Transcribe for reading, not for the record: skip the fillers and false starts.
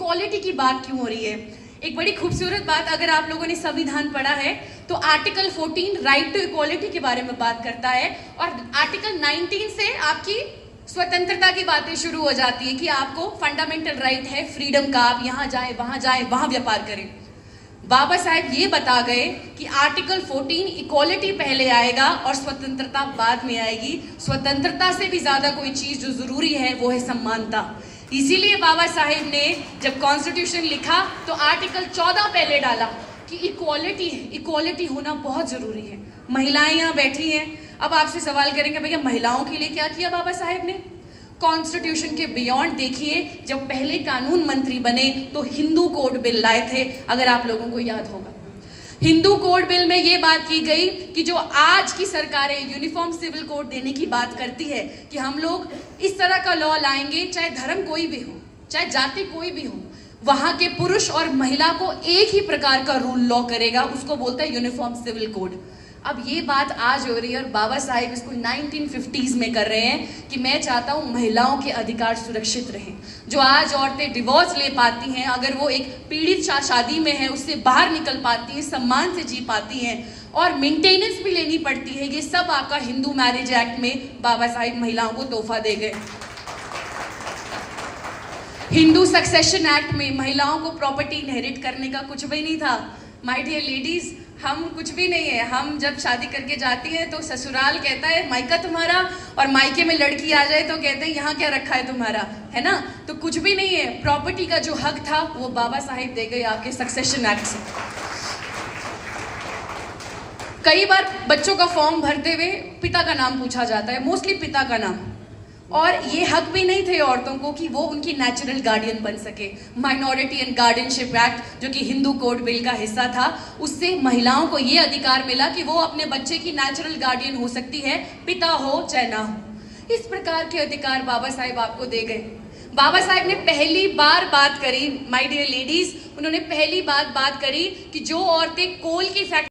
Equality की बात क्यों हो रही है? एक बड़ी खूबसूरत बात, अगर आप लोगों ने संविधान पढ़ा है तो आर्टिकल 14 राइट टू इक्वालिटी के बारे में बात करता है, और आर्टिकल 19 से आपकी स्वतंत्रता की बातें शुरू हो जाती है कि आपको फंडामेंटल राइट है फ्रीडम का, आप यहाँ जाए वहां व्यापार करें। बाबा साहेब ये बता गए कि आर्टिकल 14 इक्वालिटी पहले आएगा और स्वतंत्रता बाद में आएगी। स्वतंत्रता से भी ज्यादा कोई चीज जो जरूरी है वो है समानता। इसीलिए बाबा साहेब ने जब कॉन्स्टिट्यूशन लिखा तो आर्टिकल 14 पहले डाला कि इक्वालिटी होना बहुत जरूरी है। महिलाएं यहाँ बैठी हैं, अब आपसे सवाल करेंगे भैया महिलाओं के लिए क्या किया बाबा साहेब ने? कॉन्स्टिट्यूशन के बियॉन्ड देखिए, जब पहले कानून मंत्री बने तो हिंदू कोड बिल लाए थे, अगर आप लोगों को याद होगा। हिंदू कोड बिल में ये बात की गई कि जो आज की सरकारें यूनिफॉर्म सिविल कोड देने की बात करती है कि हम लोग इस तरह का लॉ लाएंगे, चाहे धर्म कोई भी हो, चाहे जाति कोई भी हो, वहां के पुरुष और महिला को एक ही प्रकार का रूल लॉ करेगा, उसको बोलता है यूनिफॉर्म सिविल कोड। अब ये बात आज हो रही है और बाबा साहिब इसको 1950s में कर रहे हैं कि मैं चाहता हूँ महिलाओं के अधिकार सुरक्षित रहें। जो आज औरतें डिवोर्स ले पाती हैं, अगर वो एक पीड़ित शादी में है उससे बाहर निकल पाती हैं, सम्मान से जी पाती हैं और मेंटेनेंस भी लेनी पड़ती है, ये सब आपका हिंदू मैरिज एक्ट में बाबा साहिब महिलाओं को तोहफा दे गए। हिंदू सक्सेशन एक्ट में महिलाओं को प्रॉपर्टी इनहेरिट करने का कुछ भी नहीं था। माय डियर लेडीज, हम कुछ भी नहीं है। हम जब शादी करके जाती हैं तो ससुराल कहता है मायका तुम्हारा, और मायके में लड़की आ जाए तो कहते हैं यहाँ क्या रखा है तुम्हारा, है ना? तो कुछ भी नहीं है। प्रॉपर्टी का जो हक था वो बाबा साहिब दे गए आपके सक्सेशन एक्ट से। कई बार बच्चों का फॉर्म भरते हुए पिता का नाम पूछा जाता है, मोस्टली पिता का नाम, और ये हक भी नहीं थे औरतों को कि वो उनकी नेचुरल गार्डियन बन सके। माइनॉरिटी एंड गार्डियनशिप एक्ट जो कि हिंदू कोड बिल का हिस्सा था, उससे महिलाओं को ये अधिकार मिला कि वो अपने बच्चे की नेचुरल गार्डियन हो सकती है, पिता हो चाहे ना हो। इस प्रकार के अधिकार बाबा साहेब आपको दे गए। बाबा साहेब ने पहली बार बात करी, माय डियर लेडीज, उन्होंने पहली बात करी कि जो औरतें कोल की फैक्ट्री